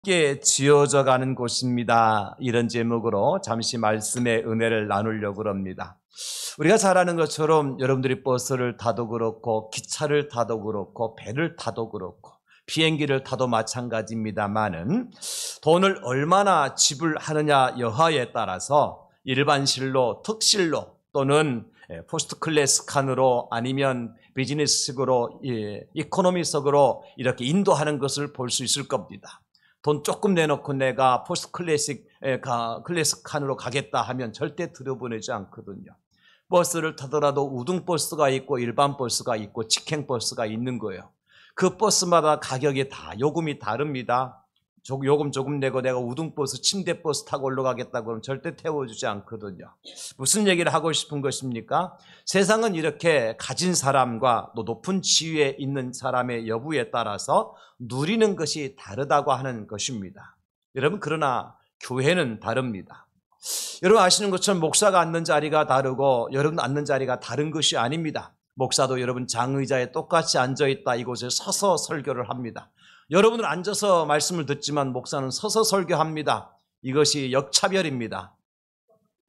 함께 지어져 가는 곳입니다. 이런 제목으로 잠시 말씀의 은혜를 나누려고 합니다. 우리가 잘 아는 것처럼 여러분들이 버스를 타도 그렇고 기차를 타도 그렇고 배를 타도 그렇고 비행기를 타도 마찬가지입니다만은 돈을 얼마나 지불하느냐 여하에 따라서 일반실로, 특실로 또는 포스트 클래스 칸으로 아니면 비즈니스식으로 이코노미석으로 이렇게 인도하는 것을 볼 수 있을 겁니다. 돈 조금 내놓고 내가 포스트 클래스 칸으로 가겠다 하면 절대 들여보내지 않거든요. 버스를 타더라도 우등버스가 있고 일반 버스가 있고 직행버스가 있는 거예요. 그 버스마다 가격이 다 요금이 다릅니다. 요금 조금 내고 내가 우등버스 침대버스 타고 올라가겠다고 그러면 절대 태워주지 않거든요. 무슨 얘기를 하고 싶은 것입니까? 세상은 이렇게 가진 사람과 또 높은 지위에 있는 사람의 여부에 따라서 누리는 것이 다르다고 하는 것입니다. 여러분, 그러나 교회는 다릅니다. 여러분 아시는 것처럼 목사가 앉는 자리가 다르고 여러분 앉는 자리가 다른 것이 아닙니다. 목사도 여러분 장의자에 똑같이 앉아있다 이곳에 서서 설교를 합니다. 여러분은 앉아서 말씀을 듣지만 목사는 서서 설교합니다. 이것이 역차별입니다.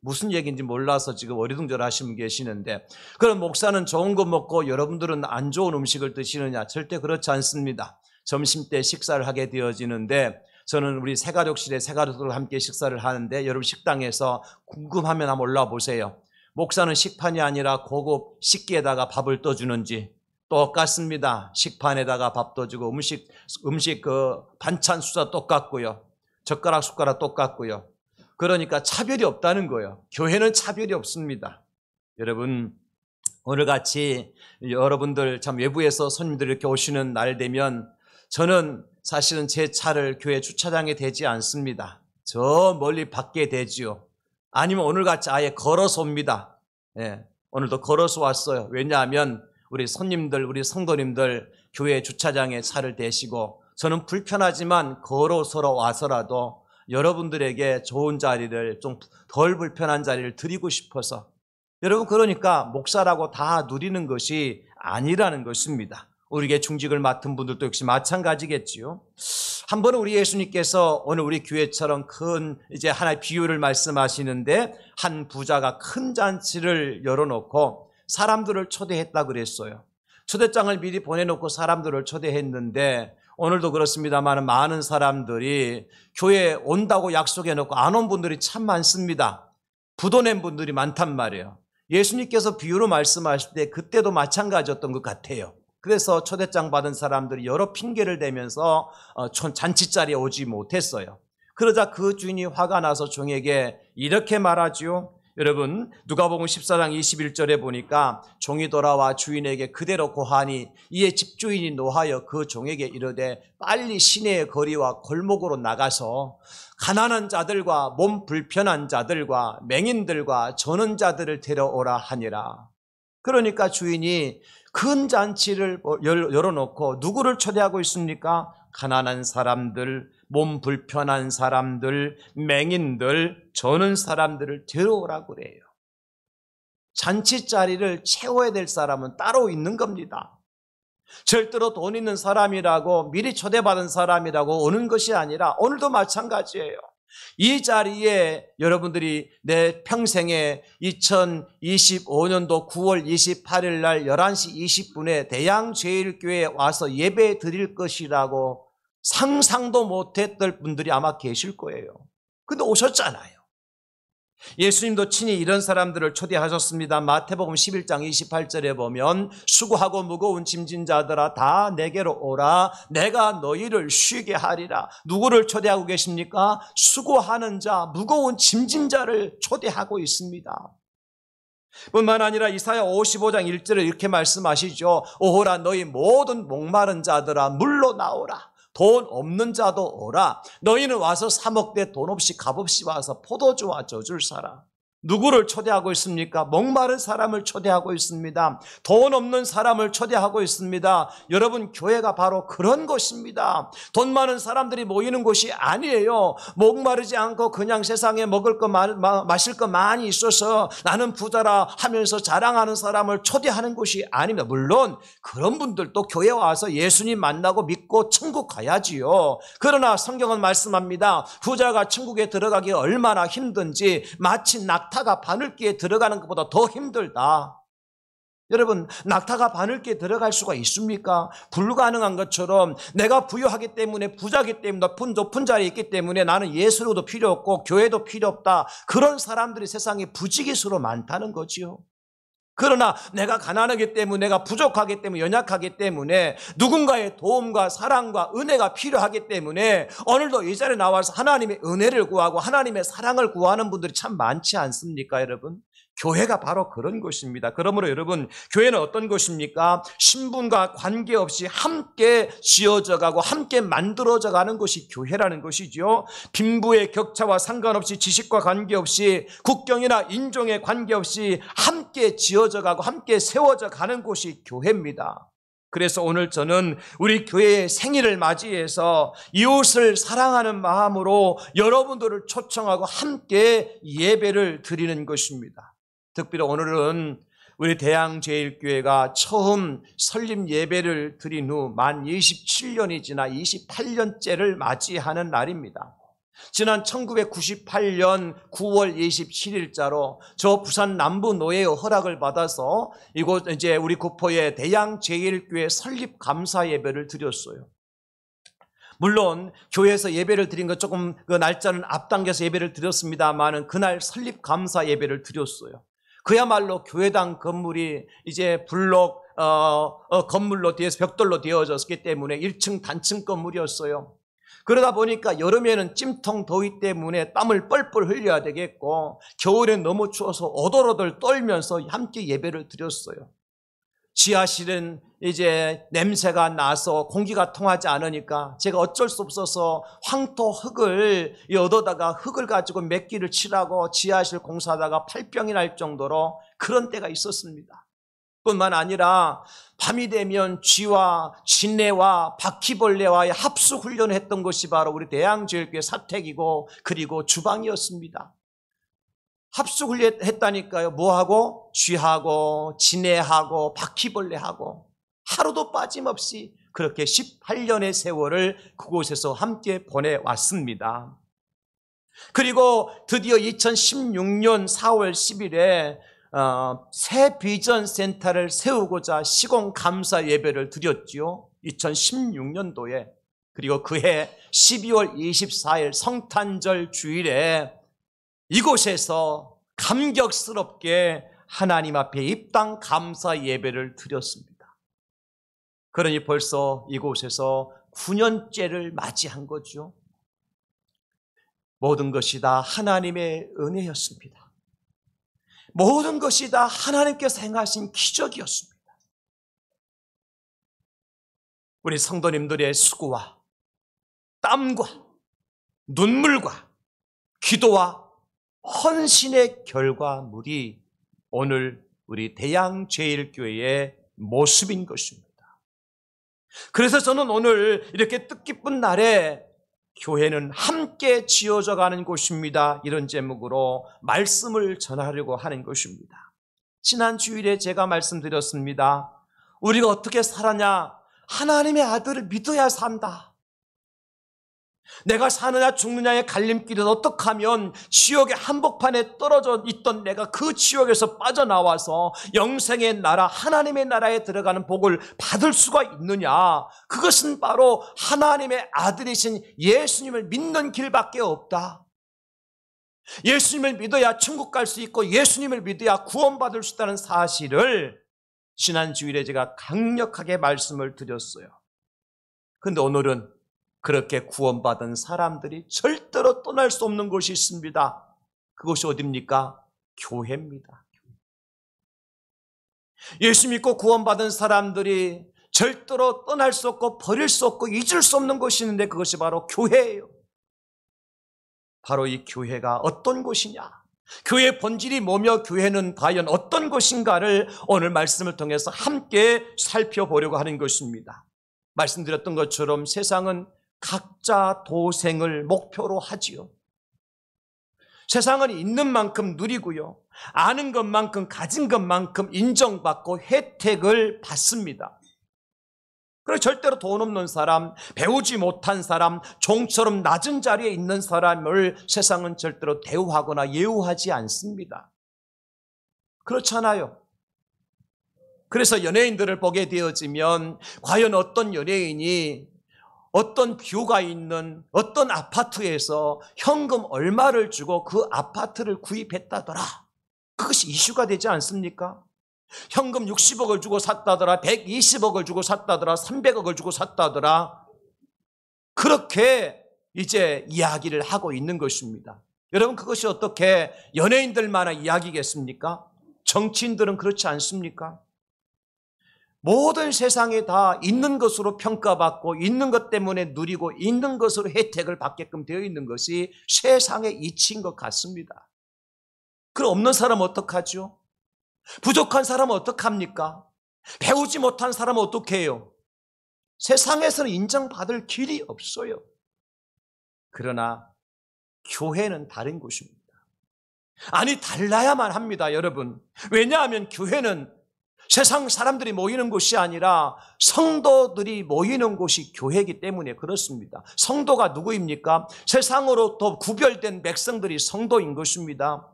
무슨 얘기인지 몰라서 지금 어리둥절 하시는 계시는데, 그럼 목사는 좋은 거 먹고 여러분들은 안 좋은 음식을 드시느냐? 절대 그렇지 않습니다. 점심때 식사를 하게 되어지는데, 저는 우리 새가족실에 새가족들과 함께 식사를 하는데 여러분 식당에서 궁금하면 한번 올라보세요. 목사는 식판이 아니라 고급 식기에다가 밥을 떠주는지 똑같습니다. 식판에다가 밥 떠주고 음식 반찬 수저 똑같고요. 젓가락 숟가락 똑같고요. 그러니까 차별이 없다는 거예요. 교회는 차별이 없습니다. 여러분, 오늘같이 여러분들 참 외부에서 손님들 이렇게 오시는 날 되면 저는 사실은 제 차를 교회 주차장에 대지 않습니다. 저 멀리 밖에 대지요. 아니면 오늘같이 아예 걸어서 옵니다. 오늘도 걸어서 왔어요. 왜냐하면 우리 손님들, 우리 성도님들 교회 주차장에 차를 대시고 저는 불편하지만 걸어서 와서라도 여러분들에게 좋은 자리를, 좀 덜 불편한 자리를 드리고 싶어서. 여러분, 그러니까 목사라고 다 누리는 것이 아니라는 것입니다. 우리에게 중직을 맡은 분들도 역시 마찬가지겠지요. 한 번은 우리 예수님께서 오늘 우리 교회처럼 큰 이제 하나의 비유를 말씀하시는데 한 부자가 큰 잔치를 열어놓고 사람들을 초대했다 그랬어요. 초대장을 미리 보내놓고 사람들을 초대했는데 오늘도 그렇습니다만 많은 사람들이 교회에 온다고 약속해놓고 안 온 분들이 참 많습니다. 부도 낸 분들이 많단 말이에요. 예수님께서 비유로 말씀하실 때 그때도 마찬가지였던 것 같아요. 그래서 초대장 받은 사람들이 여러 핑계를 대면서 잔치자리에 오지 못했어요. 그러자 그 주인이 화가 나서 종에게 이렇게 말하지요. 여러분, 누가복음 14장 21절에 보니까 종이 돌아와 주인에게 그대로 고하니 이에 집주인이 노하여 그 종에게 이르되 빨리 시내의 거리와 골목으로 나가서 가난한 자들과 몸 불편한 자들과 맹인들과 저는 자들을 데려오라 하니라. 그러니까 주인이 큰 잔치를 열어놓고 누구를 초대하고 있습니까? 가난한 사람들, 몸 불편한 사람들, 맹인들, 저는 사람들을 데려오라고 그래요. 잔치 자리를 채워야 될 사람은 따로 있는 겁니다. 절대로 돈 있는 사람이라고 미리 초대받은 사람이라고 오는 것이 아니라 오늘도 마찬가지예요. 이 자리에 여러분들이 내 평생에 2025년도 9월 28일 날 11시 20분에 대양제일교회에 와서 예배 드릴 것이라고 상상도 못했던 분들이 아마 계실 거예요. 근데 오셨잖아요. 예수님도 친히 이런 사람들을 초대하셨습니다. 마태복음 11장 28절에 보면 수고하고 무거운 짐진 자들아 다 내게로 오라 내가 너희를 쉬게 하리라. 누구를 초대하고 계십니까? 수고하는 자, 무거운 짐진 자를 초대하고 있습니다. 뿐만 아니라 이사야 55장 1절에 이렇게 말씀하시죠. 오호라 너희 모든 목마른 자들아 물로 나오라. 돈 없는 자도 오라. 너희는 와서 사 먹되 돈 없이 값없이 와서 포도주와 젖을 사라. 누구를 초대하고 있습니까? 목마른 사람을 초대하고 있습니다. 돈 없는 사람을 초대하고 있습니다. 여러분, 교회가 바로 그런 곳입니다. 돈 많은 사람들이 모이는 곳이 아니에요. 목마르지 않고 그냥 세상에 먹을 거 마실 거 많이 있어서 나는 부자라 하면서 자랑하는 사람을 초대하는 곳이 아닙니다. 물론 그런 분들도 교회 와서 예수님 만나고 믿고 천국 가야지요. 그러나 성경은 말씀합니다. 부자가 천국에 들어가기 얼마나 힘든지 마치 낙타가 바늘기에 들어가는 것보다 더 힘들다. 여러분, 낙타가 바늘기에 들어갈 수가 있습니까? 불가능한 것처럼 내가 부유하기 때문에, 부자기 때문에, 높은 자리에 있기 때문에 나는 예수로도 필요 없고 교회도 필요 없다. 그런 사람들이 세상에 부지기수로 많다는 거지요. 그러나 내가 가난하기 때문에, 내가 부족하기 때문에, 연약하기 때문에, 누군가의 도움과 사랑과 은혜가 필요하기 때문에 오늘도 이 자리에 나와서 하나님의 은혜를 구하고 하나님의 사랑을 구하는 분들이 참 많지 않습니까, 여러분? 교회가 바로 그런 곳입니다. 그러므로 여러분, 교회는 어떤 곳입니까? 신분과 관계없이 함께 지어져 가고 함께 만들어져 가는 것이 교회라는 것이죠. 빈부의 격차와 상관없이, 지식과 관계없이, 국경이나 인종에 관계없이 함께 지어져 가고 함께 세워져 가는 곳이 교회입니다. 그래서 오늘 저는 우리 교회의 생일을 맞이해서 이웃을 사랑하는 마음으로 여러분들을 초청하고 함께 예배를 드리는 것입니다. 특별히 오늘은 우리 대양제일교회가 처음 설립 예배를 드린 후 만 27년이 지나 28년째를 맞이하는 날입니다. 지난 1998년 9월 27일자로 저 부산 남부 노예의 허락을 받아서 이곳 이제 우리 구포의 대양제일교회 설립 감사 예배를 드렸어요. 물론 교회에서 예배를 드린 것 조금 그 날짜는 앞당겨서 예배를 드렸습니다만은 그날 설립 감사 예배를 드렸어요. 그야말로 교회당 건물이 이제 블록 건물로 되어서 벽돌로 되어졌기 때문에 1층 단층 건물이었어요. 그러다 보니까 여름에는 찜통 더위 때문에 땀을 뻘뻘 흘려야 되겠고 겨울엔 너무 추워서 오돌오돌 떨면서 함께 예배를 드렸어요. 지하실은 이제 냄새가 나서 공기가 통하지 않으니까 제가 어쩔 수 없어서 황토 흙을 얻어다가 흙을 가지고 맥기를 칠하고 지하실 공사하다가 발병이 날 정도로 그런 때가 있었습니다. 뿐만 아니라 밤이 되면 쥐와 진내와 바퀴벌레와의 합숙훈련을 했던 것이 바로 우리 대양제일교회 사택이고 그리고 주방이었습니다. 합숙을 했다니까요. 뭐하고? 쥐하고 진해하고 바퀴벌레하고 하루도 빠짐없이 그렇게 18년의 세월을 그곳에서 함께 보내왔습니다. 그리고 드디어 2016년 4월 10일에 새 비전 센터를 세우고자 시공 감사 예배를 드렸지요. 2016년도에. 그리고 그해 12월 24일 성탄절 주일에 이곳에서 감격스럽게 하나님 앞에 입당 감사 예배를 드렸습니다. 그러니 벌써 이곳에서 9년째를 맞이한 거죠. 모든 것이 다 하나님의 은혜였습니다. 모든 것이 다 하나님께서 행하신 기적이었습니다. 우리 성도님들의 수고와 땀과 눈물과 기도와 헌신의 결과물이 오늘 우리 대양제일교회의 모습인 것입니다. 그래서 저는 오늘 이렇게 뜻깊은 날에 교회는 함께 지어져 가는 곳입니다. 이런 제목으로 말씀을 전하려고 하는 것입니다. 지난 주일에 제가 말씀드렸습니다. 우리가 어떻게 살았냐? 하나님의 아들을 믿어야 산다. 내가 사느냐 죽느냐의 갈림길에서 어떻게 하면 지옥의 한복판에 떨어져 있던 내가 그 지옥에서 빠져나와서 영생의 나라 하나님의 나라에 들어가는 복을 받을 수가 있느냐. 그것은 바로 하나님의 아들이신 예수님을 믿는 길밖에 없다. 예수님을 믿어야 천국 갈 수 있고 예수님을 믿어야 구원받을 수 있다는 사실을 지난 주일에 제가 강력하게 말씀을 드렸어요. 그런데 오늘은 그렇게 구원받은 사람들이 절대로 떠날 수 없는 곳이 있습니다. 그것이 어디입니까? 교회입니다. 예수 믿고 구원받은 사람들이 절대로 떠날 수 없고 버릴 수 없고 잊을 수 없는 곳이 있는데 그것이 바로 교회예요. 바로 이 교회가 어떤 곳이냐? 교회의 본질이 뭐며 교회는 과연 어떤 것인가를 오늘 말씀을 통해서 함께 살펴보려고 하는 것입니다. 말씀드렸던 것처럼 세상은 각자 도생을 목표로 하지요. 세상은 있는 만큼 누리고요. 아는 것만큼 가진 것만큼 인정받고 혜택을 받습니다. 그래서 절대로 돈 없는 사람, 배우지 못한 사람, 종처럼 낮은 자리에 있는 사람을 세상은 절대로 대우하거나 예우하지 않습니다. 그렇잖아요. 그래서 연예인들을 보게 되어지면 과연 어떤 연예인이 어떤 뷰가 있는 어떤 아파트에서 현금 얼마를 주고 그 아파트를 구입했다더라. 그것이 이슈가 되지 않습니까? 현금 60억을 주고 샀다더라, 120억을 주고 샀다더라, 300억을 주고 샀다더라. 그렇게 이제 이야기를 하고 있는 것입니다. 여러분, 그것이 어떻게 연예인들만의 이야기겠습니까? 정치인들은 그렇지 않습니까? 모든 세상에 다 있는 것으로 평가받고 있는 것 때문에 누리고 있는 것으로 혜택을 받게끔 되어 있는 것이 세상의 이치인 것 같습니다. 그럼 없는 사람은 어떡하죠? 부족한 사람은 어떡합니까? 배우지 못한 사람은 어떻게 해요? 세상에서는 인정받을 길이 없어요. 그러나 교회는 다른 곳입니다. 아니, 달라야만 합니다, 여러분. 왜냐하면 교회는 세상 사람들이 모이는 곳이 아니라 성도들이 모이는 곳이 교회이기 때문에 그렇습니다. 성도가 누구입니까? 세상으로부터 구별된 백성들이 성도인 것입니다.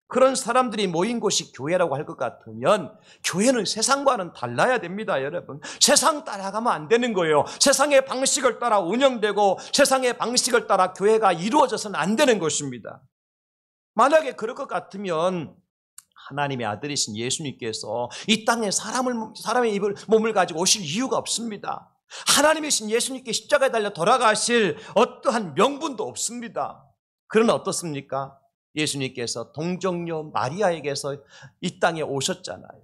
그런 사람들이 모인 곳이 교회라고 할 것 같으면 교회는 세상과는 달라야 됩니다, 여러분. 세상 따라가면 안 되는 거예요. 세상의 방식을 따라 운영되고 세상의 방식을 따라 교회가 이루어져서는 안 되는 것입니다. 만약에 그럴 것 같으면 하나님의 아들이신 예수님께서 이 땅에 사람의 몸을 가지고 오실 이유가 없습니다. 하나님이신 예수님께 십자가에 달려 돌아가실 어떠한 명분도 없습니다. 그러나 어떻습니까? 예수님께서 동정녀 마리아에게서 이 땅에 오셨잖아요.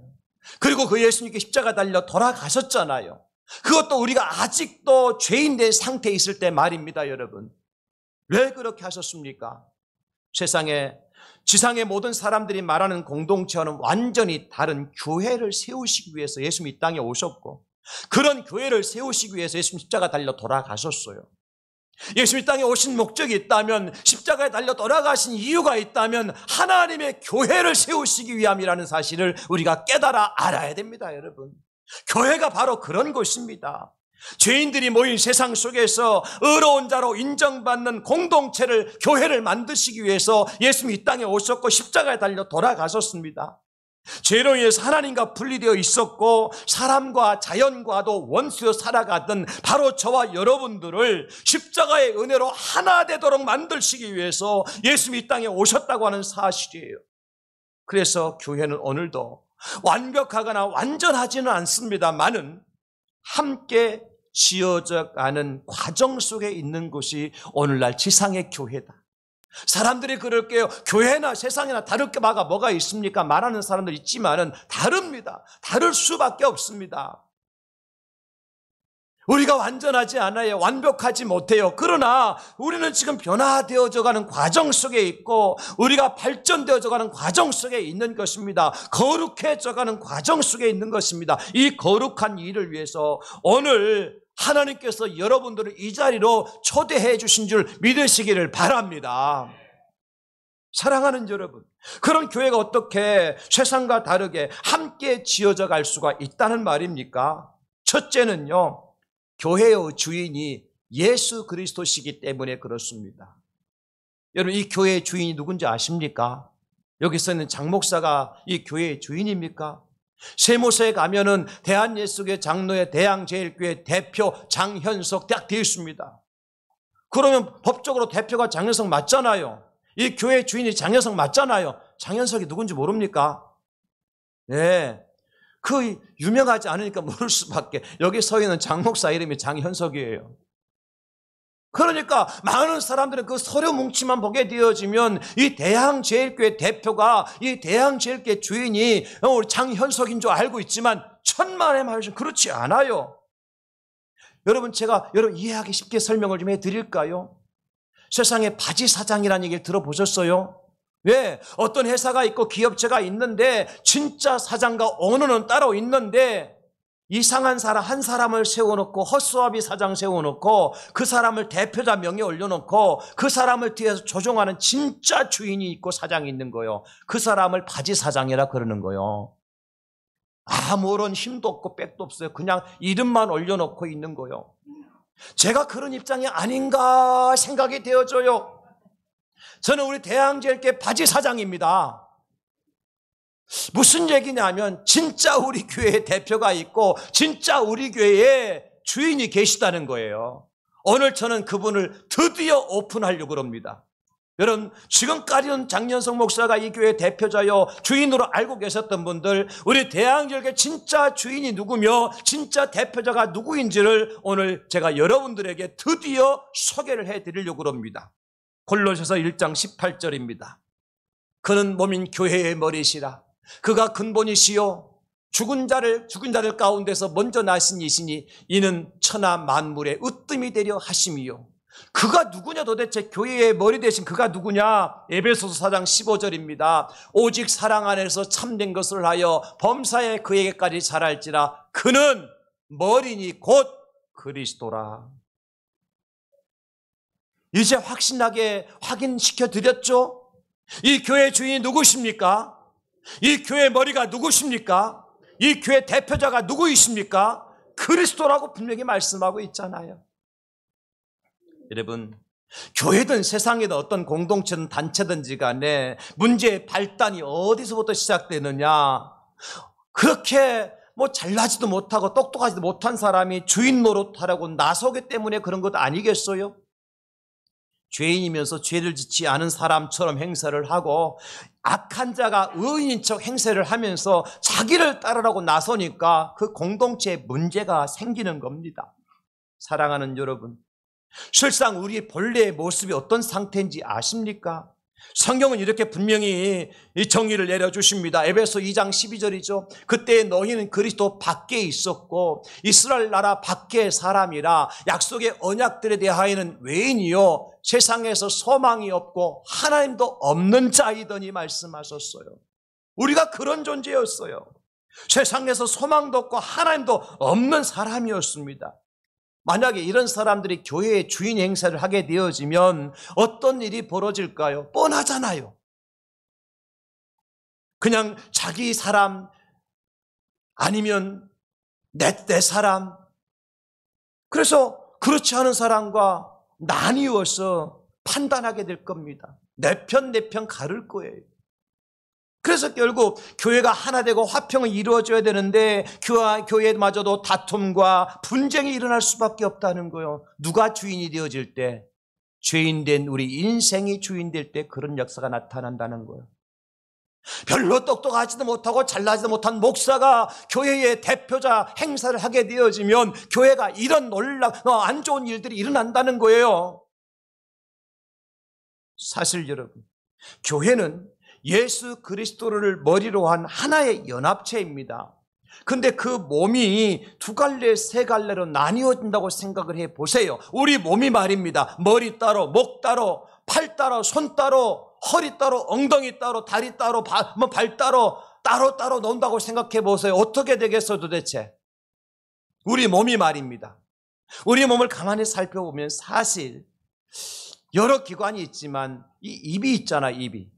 그리고 그 예수님께 십자가 달려 돌아가셨잖아요. 그것도 우리가 아직도 죄인된 상태에 있을 때 말입니다, 여러분. 왜 그렇게 하셨습니까? 지상의 모든 사람들이 말하는 공동체와는 완전히 다른 교회를 세우시기 위해서 예수님이 이 땅에 오셨고, 그런 교회를 세우시기 위해서 예수님 십자가 달려 돌아가셨어요. 예수님 이 땅에 오신 목적이 있다면, 십자가에 달려 돌아가신 이유가 있다면 하나님의 교회를 세우시기 위함이라는 사실을 우리가 깨달아 알아야 됩니다, 여러분. 교회가 바로 그런 것입니다. 죄인들이 모인 세상 속에서 의로운 자로 인정받는 공동체를, 교회를 만드시기 위해서 예수님이 이 땅에 오셨고 십자가에 달려 돌아가셨습니다. 죄로 인해서 하나님과 분리되어 있었고 사람과 자연과도 원수여 살아가던 바로 저와 여러분들을 십자가의 은혜로 하나 되도록 만드시기 위해서 예수님이 이 땅에 오셨다고 하는 사실이에요. 그래서 교회는 오늘도 완벽하거나 완전하지는 않습니다만은 함께 지어져 가는 과정 속에 있는 것이 오늘날 지상의 교회다. 사람들이 그럴게요. 교회나 세상이나 다를 게 뭐가 있습니까? 말하는 사람들 있지만은 다릅니다. 다를 수밖에 없습니다. 우리가 완전하지 않아요. 완벽하지 못해요. 그러나 우리는 지금 변화되어져 가는 과정 속에 있고 우리가 발전되어져 가는 과정 속에 있는 것입니다. 거룩해져 가는 과정 속에 있는 것입니다. 이 거룩한 일을 위해서 오늘 하나님께서 여러분들을 이 자리로 초대해 주신 줄 믿으시기를 바랍니다. 사랑하는 여러분, 그런 교회가 어떻게 세상과 다르게 함께 지어져 갈 수가 있다는 말입니까? 첫째는요, 교회의 주인이 예수 그리스도시기 때문에 그렇습니다. 여러분, 이 교회의 주인이 누군지 아십니까? 여기서 있는 장 목사가 이 교회의 주인입니까? 세모세에 가면은 대한예수교회 장로회 대양제일교회 대표 장현석 딱 되어 있습니다. 그러면 법적으로 대표가 장현석 맞잖아요. 이 교회 주인이 장현석 맞잖아요. 장현석이 누군지 모릅니까? 네, 그 유명하지 않으니까 모를 수밖에. 여기 서 있는 장 목사 이름이 장현석이에요. 그러니까 많은 사람들은 그 서류 뭉치만 보게 되어지면 이 대양제일교회 대표가, 이 대양제일교회 주인이 우리 장현석인 줄 알고 있지만 천만의 말씀 그렇지 않아요. 여러분, 제가 이해하기 쉽게 설명을 좀 해드릴까요? 세상에 바지 사장이라는 얘기를 들어보셨어요? 왜? 어떤 회사가 있고 기업체가 있는데 진짜 사장과 오너는 따로 있는데 이상한 사람 한 사람을 세워놓고 헛수아비 사장 세워놓고 그 사람을 대표자 명예에 올려놓고 그 사람을 뒤에서 조종하는 진짜 주인이 있고 사장이 있는 거예요. 그 사람을 바지 사장이라 그러는 거예요. 아무런 힘도 없고 백도 없어요. 그냥 이름만 올려놓고 있는 거예요. 제가 그런 입장이 아닌가 생각이 되어져요. 저는 우리 대항제일교회 바지 사장입니다. 무슨 얘기냐면 진짜 우리 교회에 대표가 있고 진짜 우리 교회에 주인이 계시다는 거예요. 오늘 저는 그분을 드디어 오픈하려고 합니다. 여러분, 지금까지는 장년성 목사가 이 교회 대표자요 주인으로 알고 계셨던 분들, 우리 대항제일교회 진짜 주인이 누구며 진짜 대표자가 누구인지를 오늘 제가 여러분들에게 드디어 소개를 해드리려고 합니다. 골로새서 1장 18절입니다. 그는 몸인 교회의 머리시라. 그가 근본이시요 죽은 자를 가운데서 먼저 나신 이시니 이는 천하 만물의 으뜸이 되려 하심이요. 그가 누구냐, 도대체 교회의 머리 되신 그가 누구냐? 에베소서 4장 15절입니다. 오직 사랑 안에서 참된 것을 하여 범사에 그에게까지 자랄지라. 그는 머리니 곧 그리스도라. 이제 확신하게 확인시켜 드렸죠? 이 교회 주인이 누구십니까? 이 교회 머리가 누구십니까? 이 교회 대표자가 누구이십니까? 그리스도라고 분명히 말씀하고 있잖아요. 여러분, 교회든 세상이든 어떤 공동체든 단체든지 간에 문제의 발단이 어디서부터 시작되느냐? 그렇게 잘나지도 못하고 똑똑하지도 못한 사람이 주인 노릇하라고 나서기 때문에 그런 것 아니겠어요? 죄인이면서 죄를 짓지 않은 사람처럼 행세를 하고 악한 자가 의인인 척 행세를 하면서 자기를 따르라고 나서니까 그 공동체에 문제가 생기는 겁니다. 사랑하는 여러분, 실상 우리 본래의 모습이 어떤 상태인지 아십니까? 성경은 이렇게 분명히 이 정의를 내려주십니다. 에베소 2장 12절이죠. 그때 너희는 그리스도 밖에 있었고 이스라엘 나라 밖의 사람이라 약속의 언약들에 대하여는 외인이요 세상에서 소망이 없고 하나님도 없는 자이더니 말씀하셨어요. 우리가 그런 존재였어요. 세상에서 소망도 없고 하나님도 없는 사람이었습니다. 만약에 이런 사람들이 교회의 주인 행세를 하게 되어지면 어떤 일이 벌어질까요? 뻔하잖아요. 그냥 자기 사람 아니면 내 사람. 그래서 그렇지 않은 사람과 나뉘어서 판단하게 될 겁니다. 내 편 가를 거예요. 그래서 결국 교회가 하나 되고 화평이 이루어져야 되는데 교회마저도 다툼과 분쟁이 일어날 수밖에 없다는 거예요. 누가 주인이 되어질 때? 죄인된 우리 인생이 주인될 때 그런 역사가 나타난다는 거예요. 별로 똑똑하지도 못하고 잘나지도 못한 목사가 교회의 대표자 행사를 하게 되어지면 교회가 이런 안 좋은 일들이 일어난다는 거예요. 사실 여러분, 교회는 예수 그리스도를 머리로 한 하나의 연합체입니다. 근데 그 몸이 두 갈래, 세 갈래로 나뉘어진다고 생각을 해 보세요. 우리 몸이 말입니다. 머리 따로, 목 따로, 팔 따로, 손 따로, 허리 따로, 엉덩이 따로, 다리 따로, 발 따로 논다고 생각해 보세요. 어떻게 되겠어 도대체? 우리 몸이 말입니다. 우리 몸을 가만히 살펴보면 사실 여러 기관이 있지만 이 입이 있잖아, 입이.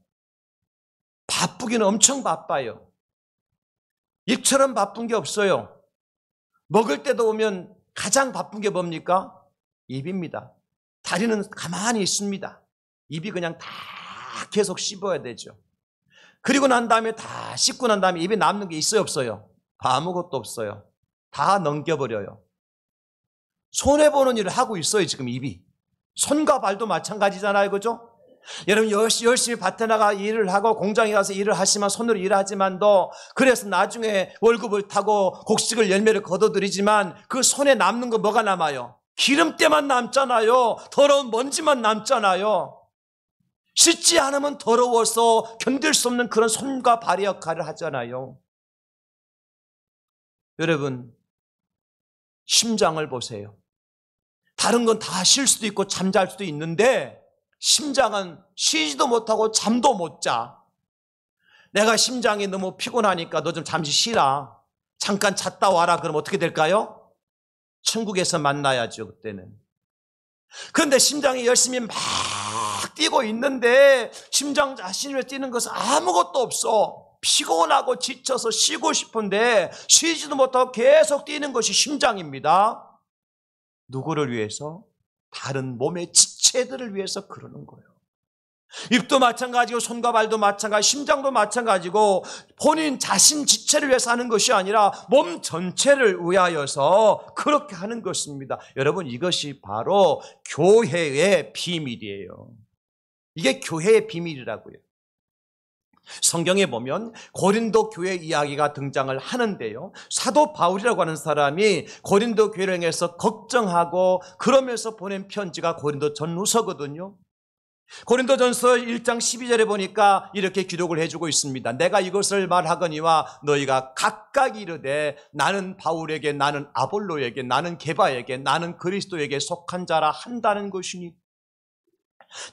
바쁘기는 엄청 바빠요. 입처럼 바쁜 게 없어요. 먹을 때도 보면 가장 바쁜 게 뭡니까? 입입니다. 다리는 가만히 있습니다. 입이 그냥 다 계속 씹어야 되죠. 그리고 난 다음에 다 씹고 난 다음에 입에 남는 게 있어요, 없어요? 아무것도 없어요. 다 넘겨버려요. 손해보는 일을 하고 있어요, 지금 입이. 손과 발도 마찬가지잖아요, 그죠? 여러분 열심히 밭에 나가 일을 하고 공장에 가서 일을 하시면 손으로 일하지만도 그래서 나중에 월급을 타고 곡식을 열매를 거둬들이지만 그 손에 남는 거 뭐가 남아요? 기름때만 남잖아요. 더러운 먼지만 남잖아요. 씻지 않으면 더러워서 견딜 수 없는 그런 손과 발의 역할을 하잖아요. 여러분, 심장을 보세요. 다른 건 다 쉴 수도 있고 잠잘 수도 있는데 심장은 쉬지도 못하고 잠도 못 자. 내가 심장이 너무 피곤하니까 너 좀 잠시 쉬라. 잠깐 잤다 와라. 그럼 어떻게 될까요? 천국에서 만나야죠, 그때는. 그런데 심장이 열심히 막 뛰고 있는데 심장 자신을 뛰는 것은 아무것도 없어. 피곤하고 지쳐서 쉬고 싶은데 쉬지도 못하고 계속 뛰는 것이 심장입니다. 누구를 위해서? 다른 몸의 지체들을 위해서 그러는 거예요. 입도 마찬가지고 손과 발도 마찬가지, 심장도 마찬가지고 본인 자신 지체를 위해서 하는 것이 아니라 몸 전체를 위하여서 그렇게 하는 것입니다. 여러분, 이것이 바로 교회의 비밀이에요. 이게 교회의 비밀이라고요. 성경에 보면 고린도 교회 이야기가 등장을 하는데요, 사도 바울이라고 하는 사람이 고린도 교회를 향해서 걱정하고 그러면서 보낸 편지가 고린도 전후서거든요. 고린도전서 1장 12절에 보니까 이렇게 기록을 해주고 있습니다. 내가 이것을 말하거니와 너희가 각각 이르되 나는 바울에게, 나는 아볼로에게, 나는 게바에게, 나는 그리스도에게 속한 자라 한다는 것이니.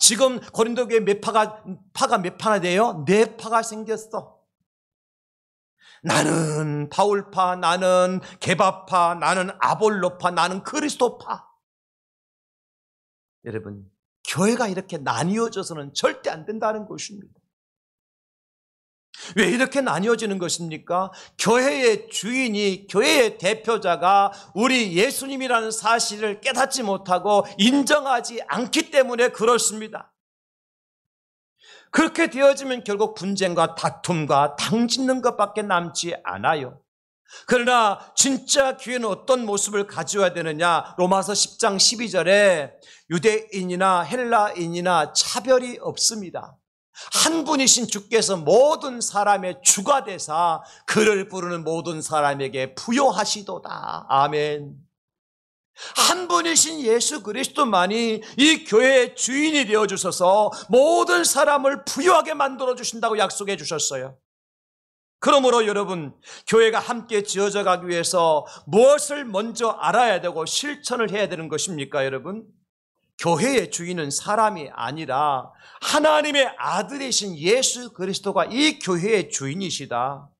지금 고린도 교회 파가 몇 파나 돼요? 4파가 생겼어. 나는 바울파, 나는 게바파, 나는 아볼로파, 나는 그리스도파. 여러분, 교회가 이렇게 나뉘어져서는 절대 안 된다는 것입니다. 왜 이렇게 나뉘어지는 것입니까? 교회의 주인이, 교회의 대표자가 우리 예수님이라는 사실을 깨닫지 못하고 인정하지 않기 때문에 그렇습니다. 그렇게 되어지면 결국 분쟁과 다툼과 당짓는 것밖에 남지 않아요. 그러나 진짜 교회는 어떤 모습을 가져야 되느냐? 로마서 10장 12절에 유대인이나 헬라인이나 차별이 없습니다. 한 분이신 주께서 모든 사람의 주가 되사 그를 부르는 모든 사람에게 부요하시도다. 아멘. 한 분이신 예수 그리스도만이 이 교회의 주인이 되어주셔서 모든 사람을 부요하게 만들어 주신다고 약속해 주셨어요. 그러므로 여러분, 교회가 함께 지어져 가기 위해서 무엇을 먼저 알아야 되고 실천을 해야 되는 것입니까, 여러분? 교회의 주인은 사람이 아니라 하나님의 아들이신 예수 그리스도가 이 교회의 주인이시다.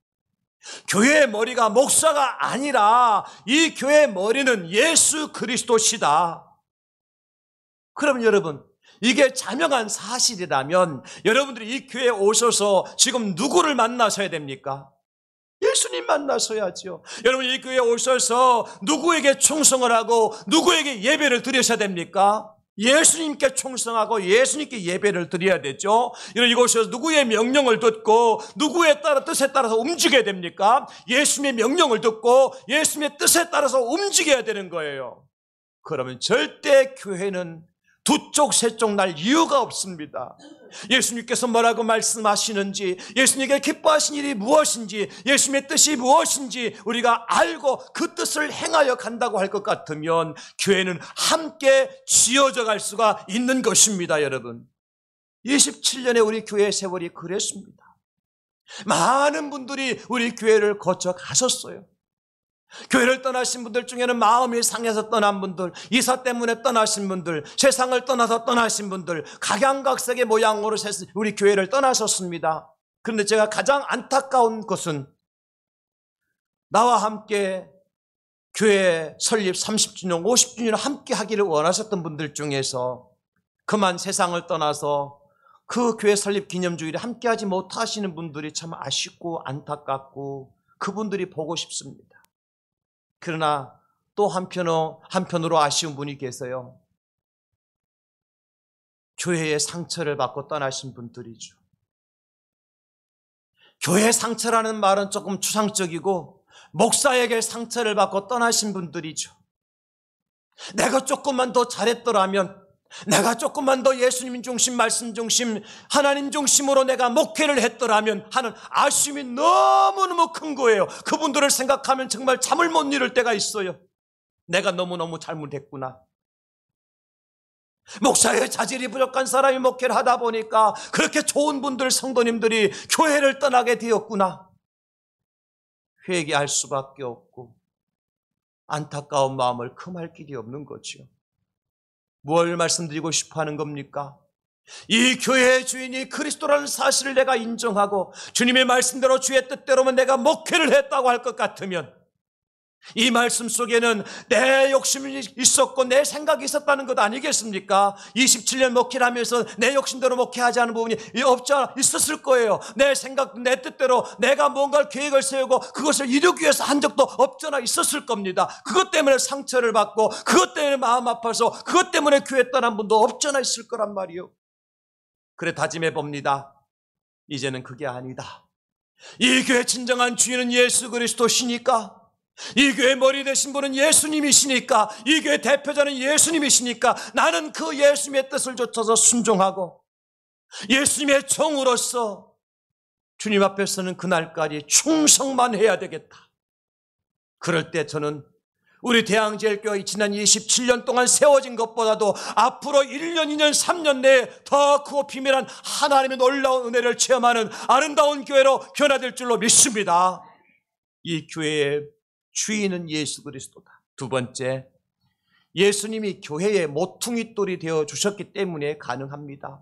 교회의 머리가 목사가 아니라 이 교회의 머리는 예수 그리스도시다. 그럼 여러분, 이게 자명한 사실이라면 여러분들이 이 교회에 오셔서 지금 누구를 만나셔야 됩니까? 예수님 만나셔야죠. 여러분, 이 교회에 오셔서 누구에게 충성을 하고 누구에게 예배를 드리셔야 됩니까? 예수님께 충성하고 예수님께 예배를 드려야 되죠. 이곳에서 누구의 명령을 듣고 누구의 뜻에 따라서 움직여야 됩니까? 예수님의 명령을 듣고 예수님의 뜻에 따라서 움직여야 되는 거예요. 그러면 절대 교회는 두 쪽, 세 쪽 날 이유가 없습니다. 예수님께서 뭐라고 말씀하시는지, 예수님께 기뻐하신 일이 무엇인지, 예수님의 뜻이 무엇인지 우리가 알고 그 뜻을 행하여 간다고 할 것 같으면 교회는 함께 지어져 갈 수가 있는 것입니다, 여러분. 27년의 우리 교회의 세월이 그랬습니다. 많은 분들이 우리 교회를 거쳐 가셨어요. 교회를 떠나신 분들 중에는 마음이 상해서 떠난 분들, 이사 때문에 떠나신 분들, 세상을 떠나서 떠나신 분들, 각양각색의 모양으로 우리 교회를 떠나셨습니다. 그런데 제가 가장 안타까운 것은 나와 함께 교회 설립 30주년, 50주년을 함께 하기를 원하셨던 분들 중에서 그만 세상을 떠나서 그 교회 설립 기념주일에 함께 하지 못하시는 분들이 참 아쉽고 안타깝고 그분들이 보고 싶습니다. 그러나 또 한편으로 아쉬운 분이 계세요. 교회의 상처를 받고 떠나신 분들이죠. 교회의 상처라는 말은 조금 추상적이고 목사에게 상처를 받고 떠나신 분들이죠. 내가 조금만 더 잘했더라면, 내가 조금만 더 예수님 중심, 말씀 중심, 하나님 중심으로 내가 목회를 했더라면 하는 아쉬움이 너무너무 큰 거예요. 그분들을 생각하면 정말 잠을 못 이룰 때가 있어요. 내가 너무너무 잘못했구나. 목사의 자질이 부족한 사람이 목회를 하다 보니까 그렇게 좋은 분들, 성도님들이 교회를 떠나게 되었구나. 회개할 수밖에 없고 안타까운 마음을 금할 길이 없는 거죠. 뭘 말씀드리고 싶어 하는 겁니까? 이 교회의 주인이 그리스도라는 사실을 내가 인정하고 주님의 말씀대로 주의 뜻대로면 내가 목회를 했다고 할 것 같으면 이 말씀 속에는 내 욕심이 있었고 내 생각이 있었다는 것 아니겠습니까? 27년 목회를 하면서 내 욕심대로 목회하지 않은 부분이 있었을 거예요. 내 생각, 내 뜻대로 내가 뭔가 계획을 세우고 그것을 이루기 위해서 한 적도 없잖아 있었을 겁니다. 그것 때문에 상처를 받고 그것 때문에 마음 아파서 그것 때문에 교회 떠난 분도 없잖아 있을 거란 말이요. 그래 다짐해 봅니다. 이제는 그게 아니다. 이 교회 진정한 주인은 예수 그리스도시니까, 이 교회 머리 되신 분은 예수님이시니까, 이 교회 대표자는 예수님이시니까 나는 그 예수님의 뜻을 좇아서 순종하고 예수님의 종으로서 주님 앞에서는 그날까지 충성만 해야 되겠다. 그럴 때 저는 우리 대항제일교회 지난 27년 동안 세워진 것보다도 앞으로 1년, 2년, 3년 내에 더 크고 비밀한 하나님의 놀라운 은혜를 체험하는 아름다운 교회로 변화될 줄로 믿습니다. 이 교회의 주인은 예수 그리스도다. 두 번째, 예수님이 교회의 모퉁이돌이 되어 주셨기 때문에 가능합니다.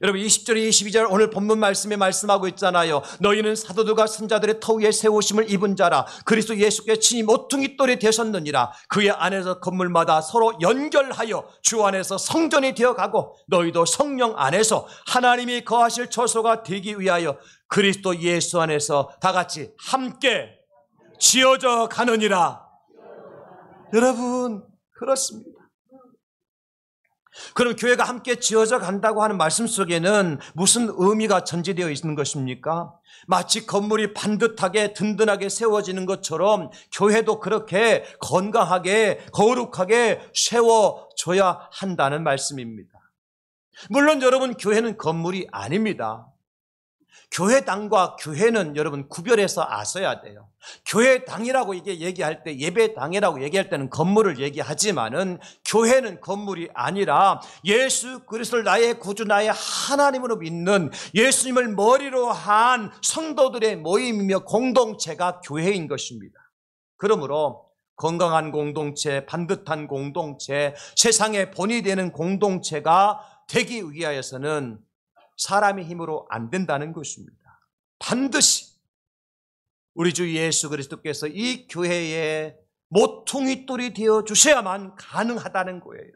여러분 20절에 22절 오늘 본문 말씀에 말씀하고 있잖아요. 너희는 사도들과 선자들의 터 위에 세우심을 입은 자라. 그리스도 예수께 친히 모퉁이돌이 되셨느니라. 그의 안에서 건물마다 서로 연결하여 주 안에서 성전이 되어가고 너희도 성령 안에서 하나님이 거하실 처소가 되기 위하여 그리스도 예수 안에서 다 같이 함께 지어져 가느니라. 여러분 그렇습니다. 그럼 교회가 함께 지어져 간다고 하는 말씀 속에는 무슨 의미가 전제되어 있는 것입니까? 마치 건물이 반듯하게 든든하게 세워지는 것처럼 교회도 그렇게 건강하게 거룩하게 세워져야 한다는 말씀입니다. 물론 여러분 교회는 건물이 아닙니다. 교회당과 교회는 여러분 구별해서 아셔야 돼요. 교회당이라고 이게 얘기할 때, 예배당이라고 얘기할 때는 건물을 얘기하지만은 교회는 건물이 아니라 예수 그리스도를 나의 구주 나의 하나님으로 믿는 예수님을 머리로 한 성도들의 모임이며 공동체가 교회인 것입니다. 그러므로 건강한 공동체, 반듯한 공동체, 세상의 본이 되는 공동체가 되기 위하여서는 사람의 힘으로 안 된다는 것입니다. 반드시 우리 주 예수 그리스도께서 이 교회에 모퉁이돌이 되어 주셔야만 가능하다는 거예요.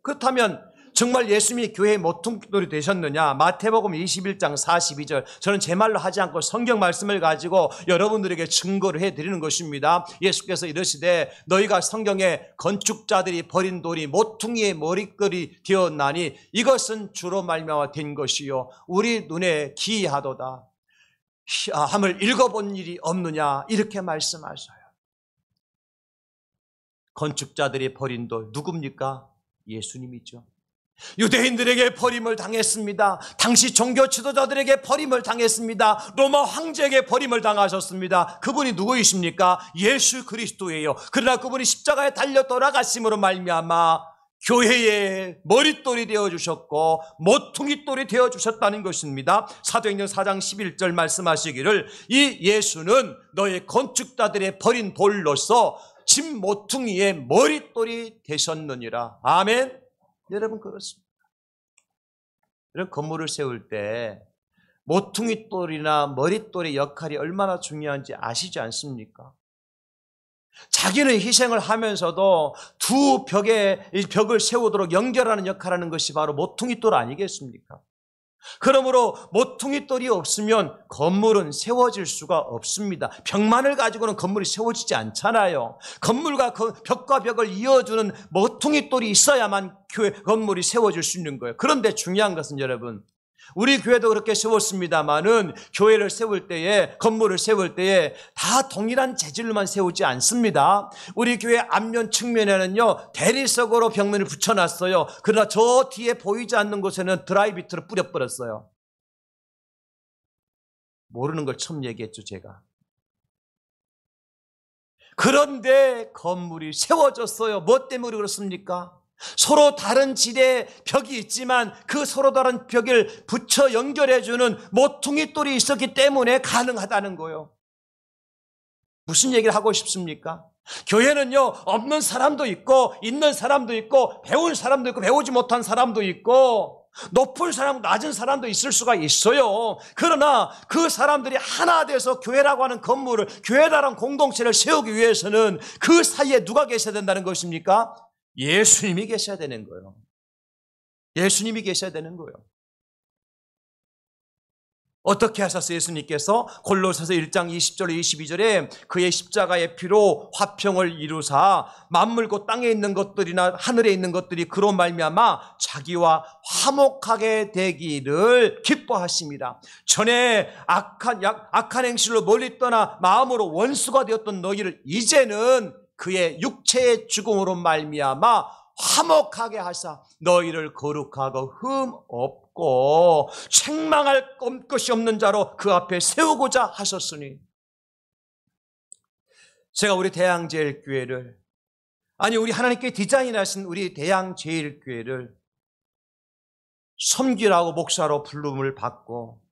그렇다면 정말 예수님이 교회의 모퉁이돌이 되셨느냐? 마태복음 21장 42절, 저는 제 말로 하지 않고 성경 말씀을 가지고 여러분들에게 증거를 해드리는 것입니다. 예수께서 이르시되 너희가 성경에 건축자들이 버린 돌이 모퉁이의 머리끌이 되었나니 이것은 주로 말미암아 된 것이요 우리 눈에 기이하도다 함을 읽어본 일이 없느냐, 이렇게 말씀하셔요. 건축자들이 버린 돌 누굽니까? 예수님이죠. 유대인들에게 버림을 당했습니다. 당시 종교 지도자들에게 버림을 당했습니다. 로마 황제에게 버림을 당하셨습니다. 그분이 누구이십니까? 예수 그리스도예요. 그러나 그분이 십자가에 달려 돌아가심으로 말미암아 교회의 머릿돌이 되어주셨고 모퉁이돌이 되어주셨다는 것입니다. 사도행전 4장 11절 말씀하시기를 이 예수는 너의 건축자들의 버린 돌로서 집 모퉁이의 머릿돌이 되셨느니라. 아멘. 여러분 그렇습니다. 이런 건물을 세울 때 모퉁이돌이나 머릿돌의 역할이 얼마나 중요한지 아시지 않습니까? 자기는 희생을 하면서도 두 벽을 세우도록 연결하는 역할을 하는 것이 바로 모퉁이돌 아니겠습니까? 그러므로 모퉁이돌이 없으면 건물은 세워질 수가 없습니다. 벽만을 가지고는 건물이 세워지지 않잖아요. 건물과 벽과 벽을 이어주는 모퉁이돌이 있어야만 건물이 세워질 수 있는 거예요. 그런데 중요한 것은 여러분, 우리 교회도 그렇게 세웠습니다만은 교회를 세울 때에, 건물을 세울 때에 다 동일한 재질로만 세우지 않습니다. 우리 교회 앞면 측면에는요 대리석으로 벽면을 붙여놨어요. 그러나 저 뒤에 보이지 않는 곳에는 드라이비트를 뿌려버렸어요. 모르는 걸 처음 얘기했죠 제가. 그런데 건물이 세워졌어요. 뭐 때문에 그렇습니까? 서로 다른 질의 벽이 있지만 그 서로 다른 벽을 붙여 연결해주는 모퉁이돌이 있었기 때문에 가능하다는 거예요. 무슨 얘기를 하고 싶습니까? 교회는요, 없는 사람도 있고 있는 사람도 있고 배운 사람도 있고 배우지 못한 사람도 있고 높은 사람, 낮은 사람도 있을 수가 있어요. 그러나 그 사람들이 하나 돼서 교회라고 하는 건물을, 교회라는 공동체를 세우기 위해서는 그 사이에 누가 계셔야 된다는 것입니까? 예수님이 계셔야 되는 거예요. 예수님이 계셔야 되는 거예요. 어떻게 하셨어요? 예수님께서 골로새서 1장 20절 22절에 그의 십자가의 피로 화평을 이루사 만물고 땅에 있는 것들이나 하늘에 있는 것들이 그로 말미암아 자기와 화목하게 되기를 기뻐하십니다. 전에 악한 행실로 멀리 떠나 마음으로 원수가 되었던 너희를 이제는 그의 육체의 죽음으로 말미암아 화목하게 하사 너희를 거룩하고 흠 없고 책망할 것이 없는 자로 그 앞에 세우고자 하셨으니, 제가 우리 대양제일교회를, 아니 우리 하나님께 디자인하신 우리 대양제일교회를 섬기라고 목사로 부름을 받고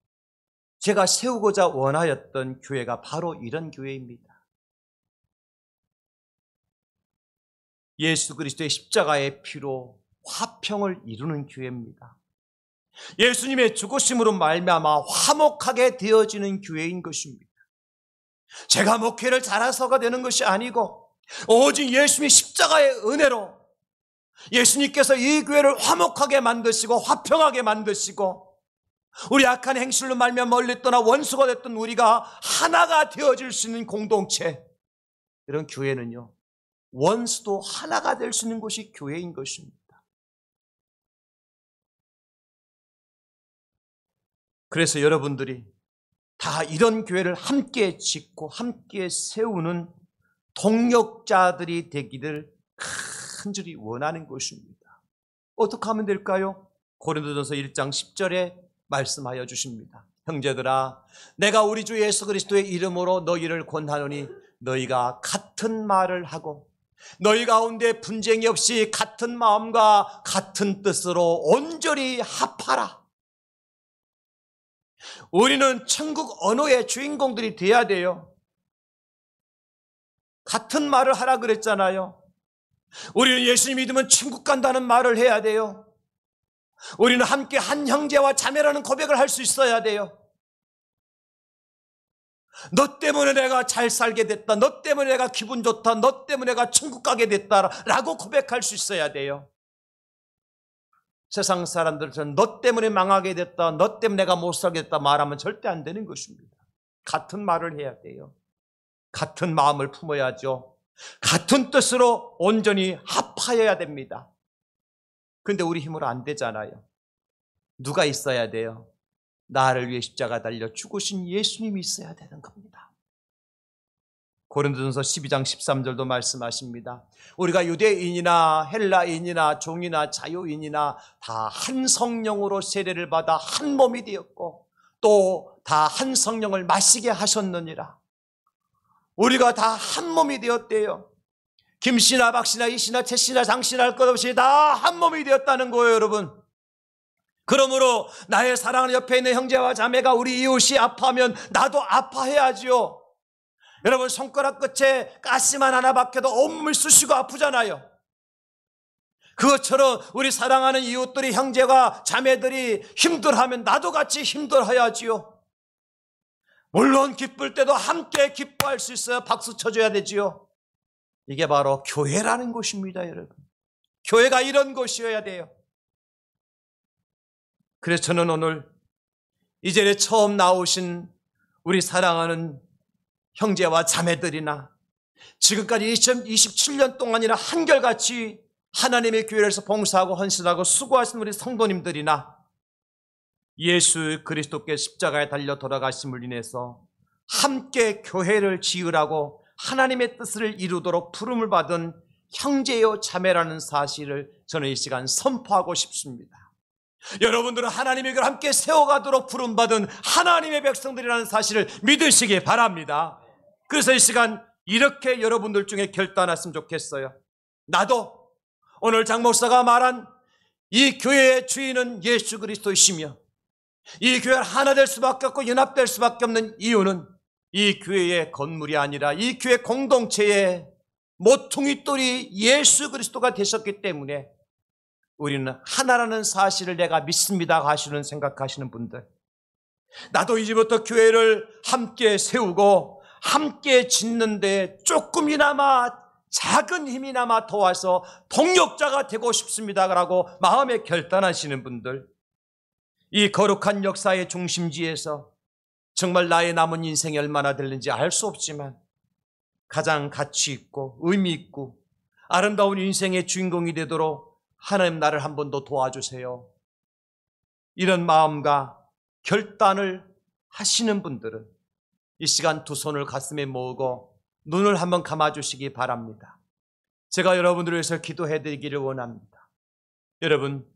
제가 세우고자 원하였던 교회가 바로 이런 교회입니다. 예수 그리스도의 십자가의 피로 화평을 이루는 교회입니다. 예수님의 죽으심으로 말미암아 화목하게 되어지는 교회인 것입니다. 제가 목회를 잘해서가 되는 것이 아니고 오직 예수님의 십자가의 은혜로 예수님께서 이 교회를 화목하게 만드시고 화평하게 만드시고 우리 악한 행실로 말미암아 멀리 떠나 원수가 됐던 우리가 하나가 되어질 수 있는 공동체, 이런 교회는요, 원수도 하나가 될 수 있는 곳이 교회인 것입니다. 그래서 여러분들이 다 이런 교회를 함께 짓고 함께 세우는 동력자들이 되기를 간절히 원하는 것입니다. 어떻게 하면 될까요? 고린도전서 1장 10절에 말씀하여 주십니다. 형제들아, 내가 우리 주 예수 그리스도의 이름으로 너희를 권하노니 너희가 같은 말을 하고 너희 가운데 분쟁이 없이 같은 마음과 같은 뜻으로 온전히 합하라. 우리는 천국 언어의 주인공들이 돼야 돼요. 같은 말을 하라 그랬잖아요. 우리는 예수님 믿으면 천국 간다는 말을 해야 돼요. 우리는 함께 한 형제와 자매라는 고백을 할 수 있어야 돼요. 너 때문에 내가 잘 살게 됐다, 너 때문에 내가 기분 좋다, 너 때문에 내가 천국 가게 됐다라고 고백할 수 있어야 돼요. 세상 사람들은 너 때문에 망하게 됐다, 너 때문에 내가 못 살게 됐다 말하면 절대 안 되는 것입니다. 같은 말을 해야 돼요. 같은 마음을 품어야죠. 같은 뜻으로 온전히 합하여야 됩니다. 그런데 우리 힘으로 안 되잖아요. 누가 있어야 돼요? 나를 위해 십자가 달려 죽으신 예수님이 있어야 되는 겁니다. 고린도전서 12장 13절도 말씀하십니다. 우리가 유대인이나 헬라인이나 종이나 자유인이나 다 한 성령으로 세례를 받아 한 몸이 되었고 또 다 한 성령을 마시게 하셨느니라. 우리가 다 한 몸이 되었대요. 김씨나 박씨나 이씨나 채씨나 장씨나 할 것 없이 다 한 몸이 되었다는 거예요, 여러분. 그러므로 나의 사랑하는 옆에 있는 형제와 자매가 우리 이웃이 아파하면 나도 아파해야지요. 여러분, 손가락 끝에 가시만 하나 박혀도 온몸을 쑤시고 아프잖아요. 그것처럼 우리 사랑하는 이웃들이, 형제가 자매들이 힘들어하면 나도 같이 힘들어해야지요. 물론 기쁠 때도 함께 기뻐할 수 있어요. 박수 쳐줘야 되지요. 이게 바로 교회라는 곳입니다, 여러분. 교회가 이런 곳이어야 돼요. 그래서 저는 오늘 이 자리에 처음 나오신 우리 사랑하는 형제와 자매들이나 지금까지 27년 동안이나 한결같이 하나님의 교회에서 봉사하고 헌신하고 수고하신 우리 성도님들이나 예수 그리스도께 십자가에 달려 돌아가심을 인해서 함께 교회를 지으라고 하나님의 뜻을 이루도록 부름을 받은 형제요 자매라는 사실을 저는 이 시간 선포하고 싶습니다. 여러분들은 하나님의 교회를 함께 세워가도록 부름받은 하나님의 백성들이라는 사실을 믿으시기 바랍니다. 그래서 이 시간 이렇게 여러분들 중에 결단했으면 좋겠어요. 나도 오늘 장 목사가 말한 이 교회의 주인은 예수 그리스도이시며 이 교회가 하나 될 수밖에 없고 연합될 수밖에 없는 이유는 이 교회의 건물이 아니라 이 교회 공동체의 모퉁이 돌이 예수 그리스도가 되셨기 때문에 우리는 하나라는 사실을 내가 믿습니다 하시는 생각하시는 분들, 나도 이제부터 교회를 함께 세우고 함께 짓는데 조금이나마 작은 힘이나마 도와서 동력자가 되고 싶습니다라고 마음에 결단하시는 분들, 이 거룩한 역사의 중심지에서 정말 나의 남은 인생이 얼마나 될는지 알 수 없지만 가장 가치 있고 의미 있고 아름다운 인생의 주인공이 되도록 하나님 나를 한 번 더 도와주세요. 이런 마음과 결단을 하시는 분들은 이 시간 두 손을 가슴에 모으고 눈을 한번 감아주시기 바랍니다. 제가 여러분들을 위해서 기도해 드리기를 원합니다. 여러분,